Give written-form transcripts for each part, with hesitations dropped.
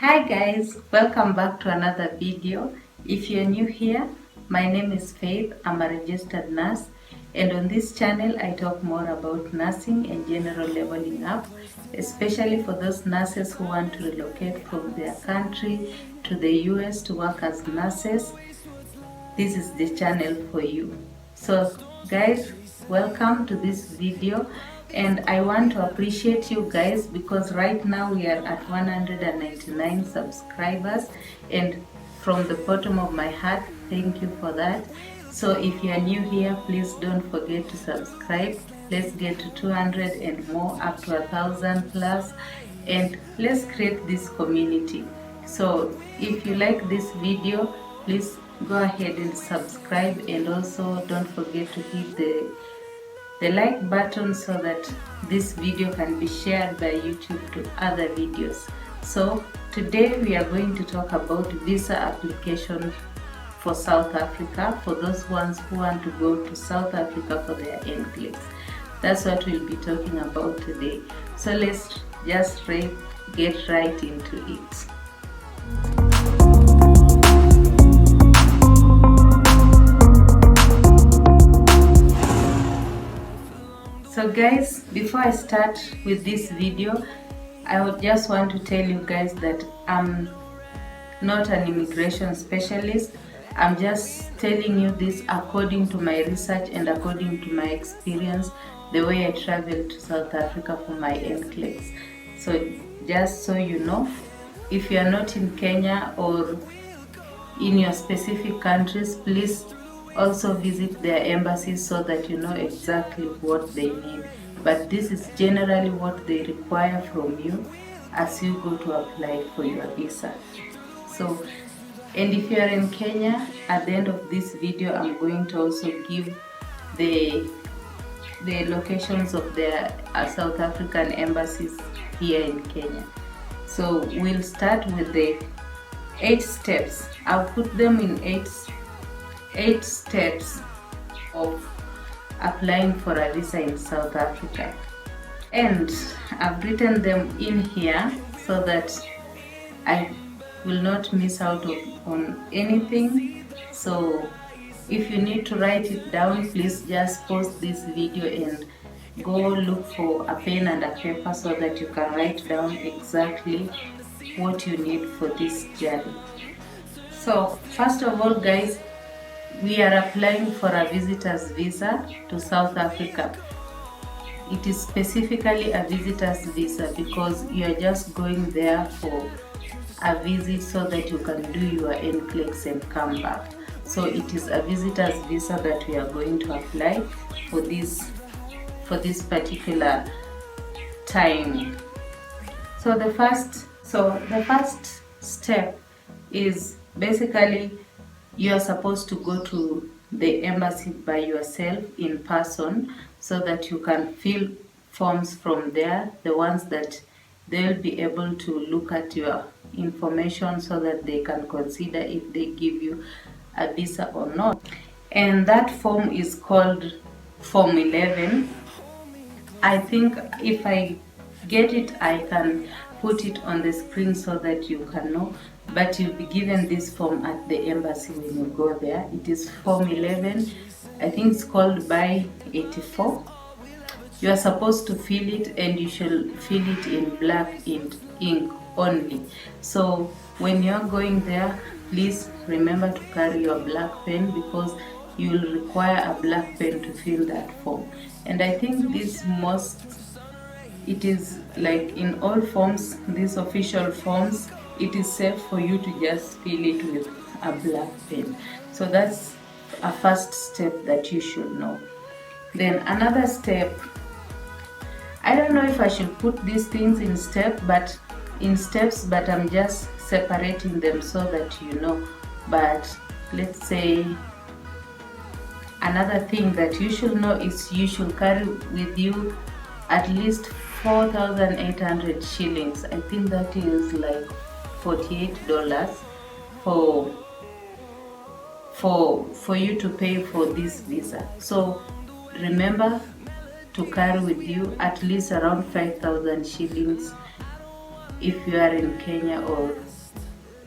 Hi guys, welcome back to another video. If you're new here, my name is Faith. I'm a registered nurse, and on this channel I talk more about nursing and general leveling up, especially for those nurses who want to relocate from their country to the US to work as nurses. This is the channel for you. So guys, welcome to this video, and I want to appreciate you guys because right now we are at 199 subscribers, and from the bottom of my heart, thank you for that. So if you are new here, please don't forget to subscribe. Let's get to 200 and more, up to 1,000 plus, and let's create this community. So if you like this video, please go ahead and subscribe, and also don't forget to hit the like button so that this video can be shared by YouTube to other videos. So today we are going to talk about visa application for South Africa, for those ones who want to go to South Africa for their NCLEX. That's what we'll be talking about today. So let's just get right into it. So guys, before I start with this video, I would just want to tell you guys that I'm not an immigration specialist. I'm just telling you this according to my research and according to my experience, the way I traveled to South Africa for my NCLEX. So just so you know, if you are not in Kenya or in your specific countries, please also visit their embassies so that you know exactly what they need. But this is generally what they require from you as you go to apply for your visa. So, and if you are in Kenya, at the end of this video, I'm going to also give the locations of their South African embassies here in Kenya. So we'll start with the 8 steps. I'll put them in 8 steps of applying for a visa in South Africa, and I've written them in here so that I will not miss out on anything. So if you need to write it down, please just pause this video and go look for a pen and a paper so that you can write down exactly what you need for this journey. So first of all guys, we are applying for a visitor's visa to South Africa. It is specifically a visitor's visa because you are just going there for a visit so that you can do your NCLEX and come back. So it is a visitor's visa that we are going to apply for this particular time. So the first step is basically you are supposed to go to the embassy by yourself in person so that you can fill forms from there, the ones that they'll be able to look at your information so that they can consider if they give you a visa or not. And that form is called Form 11. I think if I get it, I can put it on the screen so that you can know, but you'll be given this form at the embassy when you go there. It is Form 11. I think it's called by 84. You are supposed to fill it, and you should fill it in black ink only. So when you're going there, please remember to carry your black pen because you will require a black pen to fill that form. And I think it is like in all forms, these official forms, it is safe for you to just fill it with a black pen. So that's a first step that you should know. Then another step, I don't know if I should put these things in steps, but I'm just separating them so that you know. But let's say another thing that you should know is you should carry with you at least 4,800 shillings. I think that is like $48 for you to pay for this visa. So remember to carry with you at least around 5,000 shillings if you are in Kenya, or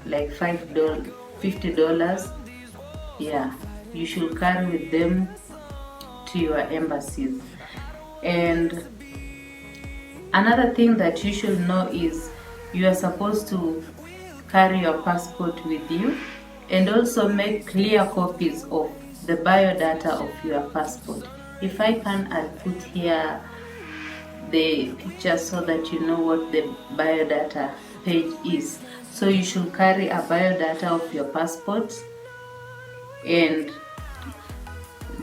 like $50, yeah, you should carry with them to your embassies. And another thing that you should know is you are supposed to carry your passport with you, and also make clear copies of the biodata of your passport. If I can, I'll put here the picture so that you know what the biodata page is. So you should carry a biodata of your passport and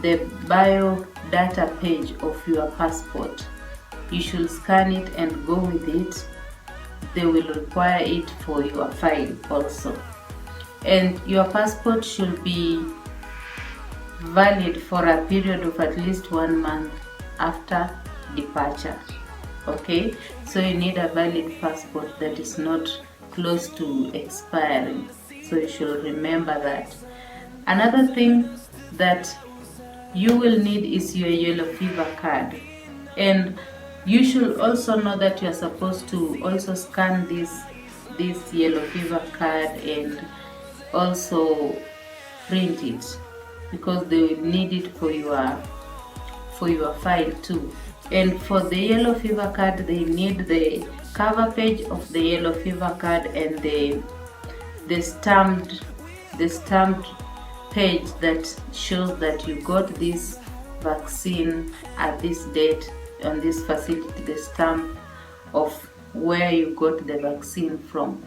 the biodata page of your passport. You should scan it and go with it. They will require it for your file also. And your passport should be valid for a period of at least 1 month after departure. Okay, so you need a valid passport that is not close to expiring. So you should remember that. Another thing that you will need is your yellow fever card. And you should also know that you are supposed to also scan this yellow fever card and also print it, because they will need it for your file too. And for the yellow fever card, they need the cover page of the yellow fever card and the stamped page that shows that you got this vaccine at this date on this facility, the stamp of where you got the vaccine from.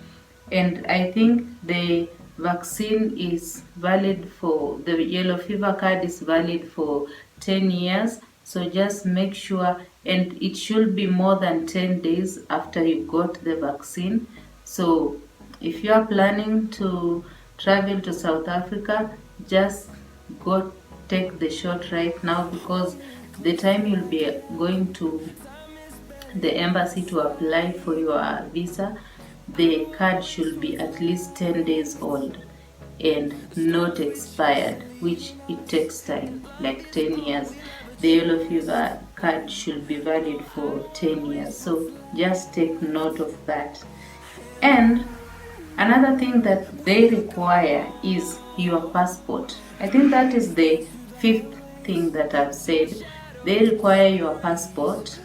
And I think the vaccine is valid for, the yellow fever card is valid for 10 years. So just make sure, and it should be more than 10 days after you got the vaccine. So if you are planning to travel to South Africa, just go take the shot right now, because the time you'll be going to the embassy to apply for your visa, the card should be at least 10 days old and not expired, which it takes time, like 10 years. The yellow fever card should be valid for 10 years. So just take note of that. And another thing that they require is your passport. I think that is the 5th thing that I've said. They require your passport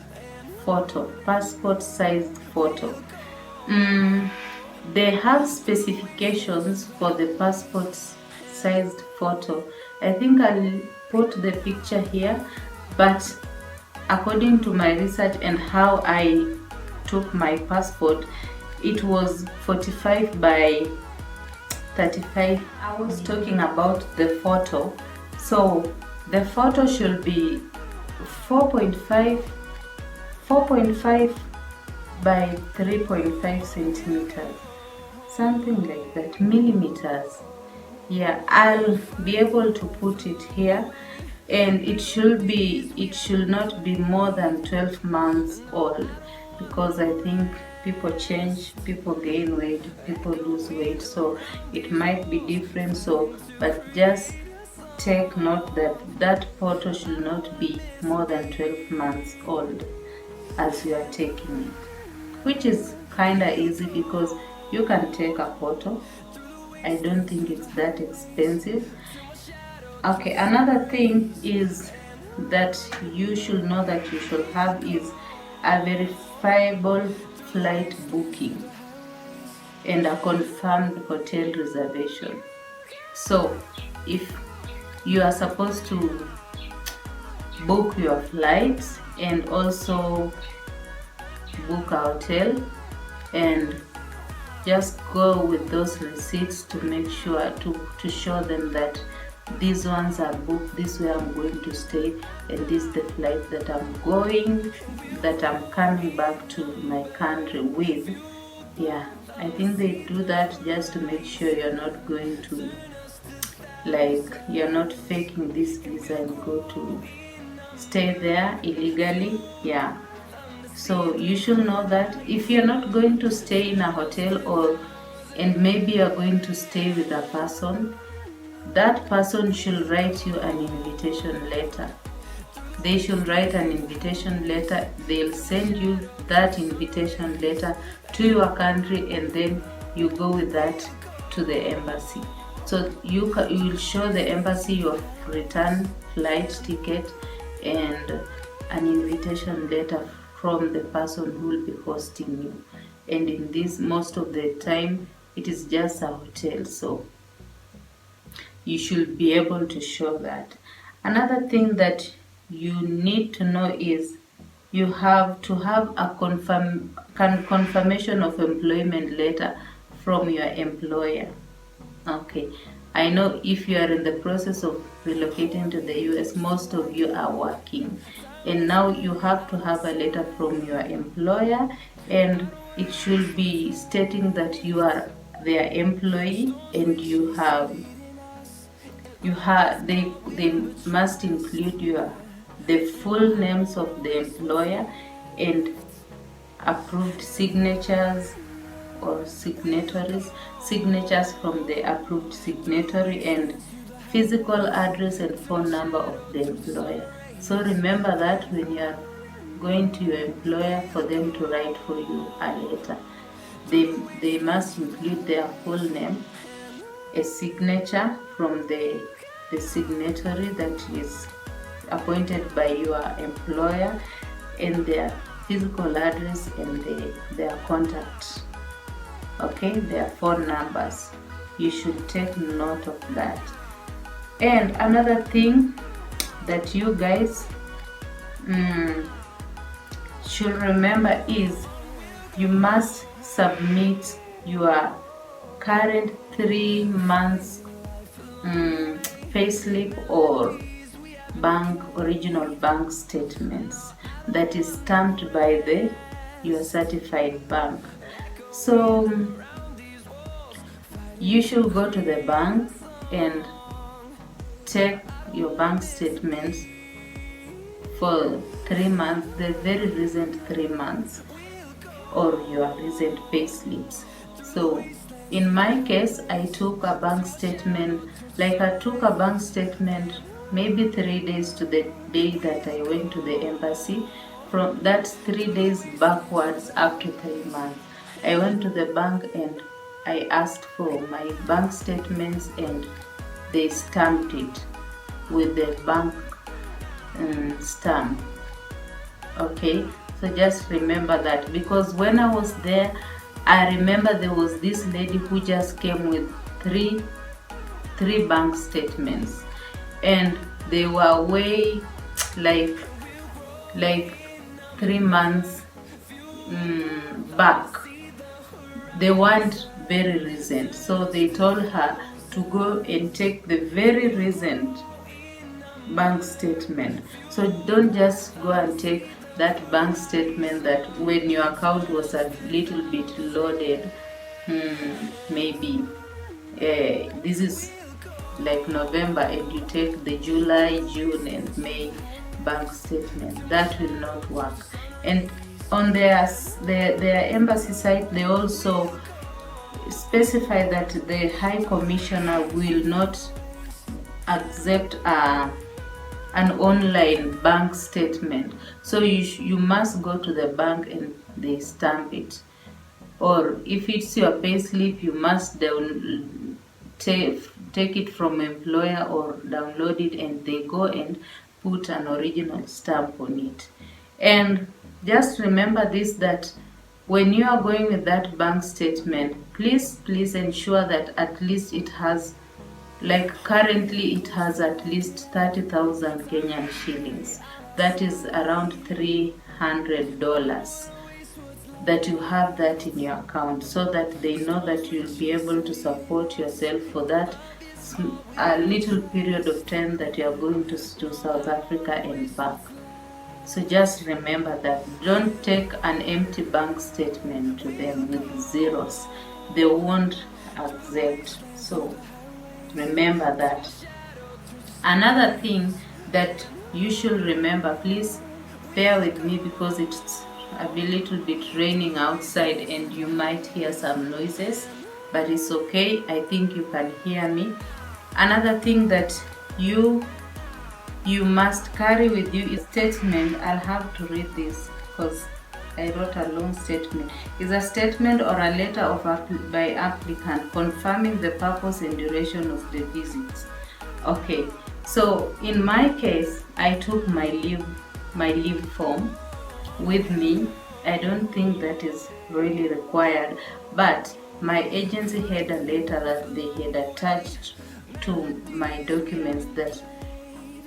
photo, passport sized photo. They have specifications for the passport sized photo. I think I'll put the picture here, but according to my research and how I took my passport, it was 45 by 35. I was talking about the photo. So the photo should be 4.5 by 3.5 centimeters, something like that, millimeters. Yeah, I'll be able to put it here. And it should not be more than 12 months old, because I think people change, people gain weight, people lose weight, so it might be different. So, but just take note that that photo should not be more than 12 months old as you are taking it, which is kinda easy because you can take a photo. I don't think it's that expensive. Okay, another thing is that you should know that you should have is a verifiable flight booking and a confirmed hotel reservation. So if you are supposed to book your flights and also book a hotel, and just go with those receipts to make sure to show them that these ones are booked, this is where I'm going to stay, and this is the flight that I'm coming back to my country with. Yeah, I think they do that just to make sure you're not going to, like, you're not faking this visa and go to stay there illegally. Yeah, so you should know that if you're not going to stay in a hotel, and maybe you're going to stay with a person, that person should write you an invitation letter. they should write an invitation letter. They'll send you that invitation letter to your country, and then you go with that to the embassy. So you will show the embassy your return flight ticket and an invitation letter from the person who will be hosting you. And in this, most of the time, it is just a hotel, so you should be able to show that. Another thing that you need to know is you have to have a confirmation of employment letter from your employer. Okay, I know if you are in the process of relocating to the US, most of you are working, and now you have to have a letter from your employer, and it should be stating that you are their employee, and they must include the full names of the employer and approved signatures or signatures from the approved signatory, and physical address and phone number of the employer. So remember that when you are going to your employer for them to write for you a letter, they must include their full name, a signature from the signatory that is appointed by your employer, and their physical address and their contact, okay, their phone numbers. You should take note of that. And another thing that you guys should remember is you must submit your current 3 months payslip or original bank statements that is stamped by your certified bank. So you should go to the bank and check your bank statements for 3 months, the very recent 3 months, or your recent pay slips. So in my case, I took a bank statement, maybe 3 days to the day that I went to the embassy. From that 3 days backwards up to 3 months, I went to the bank and I asked for my bank statements, and they stamped it with the bank stamp. Okay, so just remember that, because when I was there, I remember there was this lady who just came with three bank statements, and they were way like 3 months back. They weren't very recent, so they told her to go and take the very recent bank statement. So don't just go and take that bank statement that when your account was a little bit loaded, maybe this is like November, and you take the July, June and May bank statement. That will not work. And on their embassy site, they also specify that the High Commissioner will not accept an online bank statement. So you must go to the bank and they stamp it. Or if it's your payslip, you must take it from employer or download it, and they go and put an original stamp on it. And just remember this, that when you are going with that bank statement, please ensure that at least it has, like currently it has at least 30,000 Kenyan shillings. That is around $300, that you have that in your account, so that they know that you'll be able to support yourself for that a little period of time that you are going to South Africa and back. So just remember that. Don't take an empty bank statement to them with zeros. They won't accept. So remember that. Another thing that you should remember, please bear with me because it's a little bit raining outside and you might hear some noises, but it's okay. I think you can hear me. Another thing that you you must carry with you a statement. I'll have to read this because I wrote a long statement. Is a statement or a letter of by applicant confirming the purpose and duration of the visit. Okay, so in my case, I took my leave form with me. I don't think that is really required, but my agency had a letter that they had attached to my documents that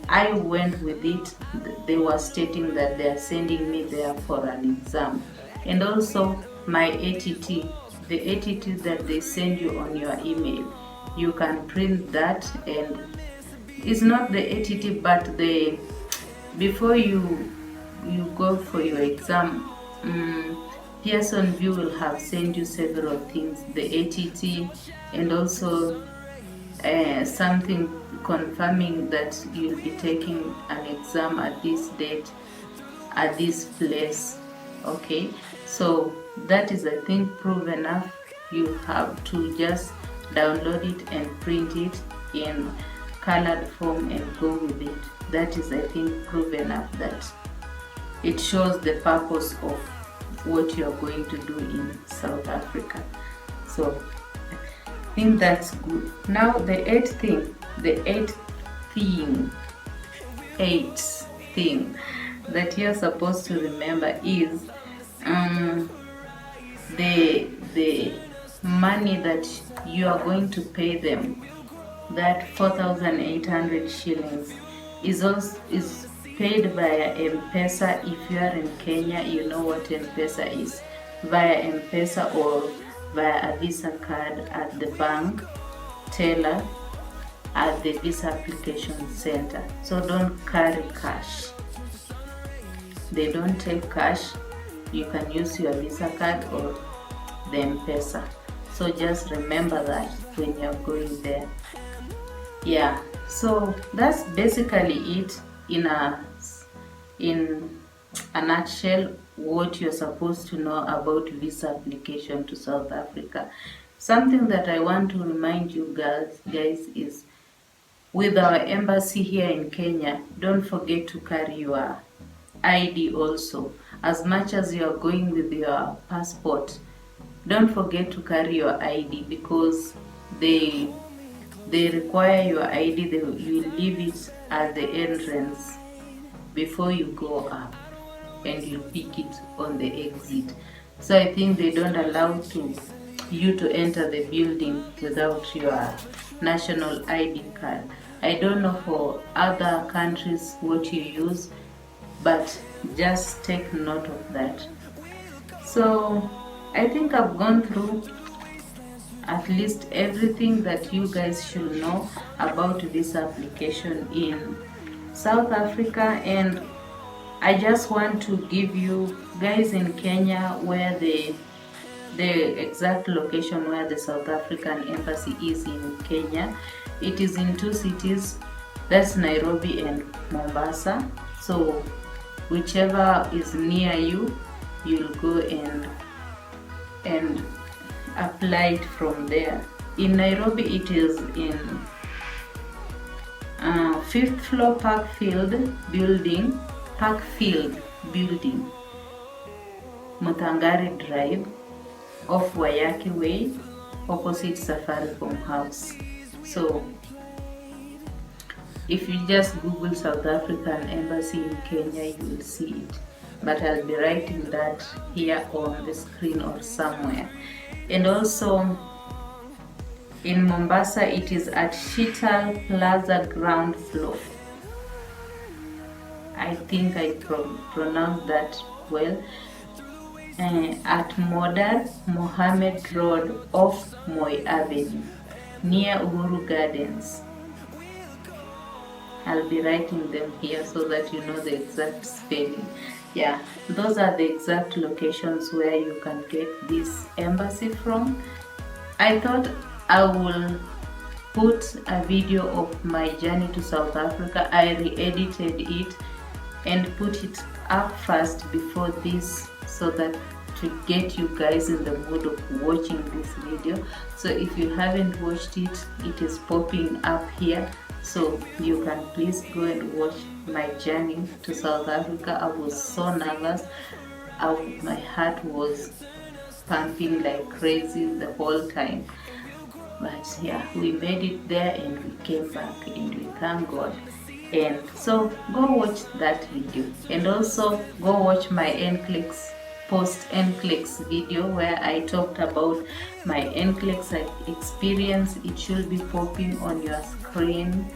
I went with it. They were stating that they are sending me there for an exam. And also my ATT, the ATT that they send you on your email, you can print that, and it's not the ATT but the, before you go for your exam, Pearson VUE will have sent you several things, the ATT, and also something confirming that you'll be taking an exam at this date at this place. Okay, so that is, I think, proof enough. You have to just download it and print it in colored form and go with it. That is, I think, proof enough that it shows the purpose of what you are going to do in South Africa. So I think that's good. Now the eighth thing that you're supposed to remember is the money that you are going to pay them. That 4,800 shillings is paid via M-Pesa. If you are in Kenya, you know what M-Pesa is. Via M-Pesa or via a Visa card at the bank, teller, at the Visa application center. So don't carry cash. They don't take cash. You can use your Visa card or the M-Pesa. So just remember that when you're going there. Yeah, so that's basically it in a nutshell, what you're supposed to know about visa application to South Africa. Something that I want to remind you guys is, with our embassy here in Kenya, don't forget to carry your ID also. As much as you are going with your passport, don't forget to carry your ID, because they require your ID. You leave it at the entrance before you go up, and you pick it on the exit. So I think they don't allow you to enter the building without your national ID card. I don't know for other countries what you use, but just take note of that. So I think I've gone through at least everything that you guys should know about visa application in South Africa, and I just want to give you guys in Kenya where the exact location where the South African embassy is in Kenya. It is in two cities, that's Nairobi and Mombasa. So whichever is near you, you'll go and apply it from there. In Nairobi, it is in 5th floor Parkfield building, Mutangari Drive, off Wayaki Way, opposite Safaricom House. So if you just Google South African Embassy in Kenya, you will see it. But I'll be writing that here on the screen or somewhere. And also in Mombasa, it is at Shital Plaza ground floor. I think I pronounced that well. At Modern Mohammed Road off Moi Avenue, near Uhuru Gardens. I'll be writing them here so that you know the exact spelling. Yeah, those are the exact locations where you can get this embassy from. I thought I will put a video of my journey to South Africa. I re-edited it and put it up first before this, so that to get you guys in the mood of watching this video. So if you haven't watched it, it is popping up here, so you can please go and watch my journey to South Africa. I was so nervous. My heart was pumping like crazy the whole time, but yeah, we made it there and we came back and we thank God. And so go watch that video, and also go watch my NCLEX post NCLEX video where I talked about my NCLEX experience. It should be popping on your screen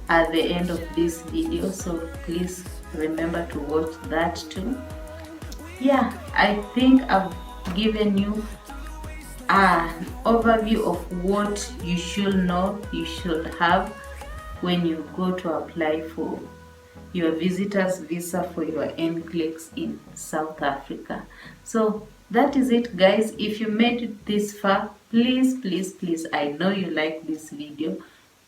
at the end of this video, so please remember to watch that too. Yeah, I think I've given you an overview of what you should know, you should have when you go to apply for your visitor's visa for your NCLEX in South Africa. So that is it, guys. If you made it this far, please, I know you like this video,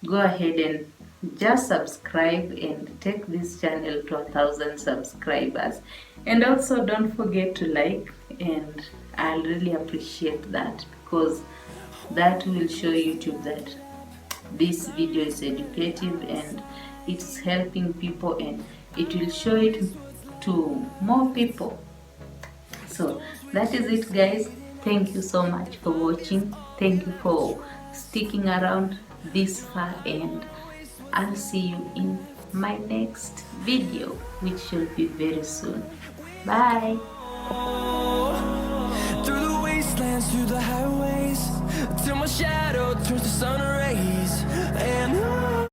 go ahead and just subscribe and take this channel to 1,000 subscribers. And also don't forget to like, and I'll really appreciate that, because that will show YouTube that this video is educative and it's helping people, and it will show it to more people. So that is it, guys. Thank you so much for watching. Thank you for sticking around this far, and I'll see you in my next video, which should be very soon. Bye. Through the wastelands, through the highways, till my shadow turns to sun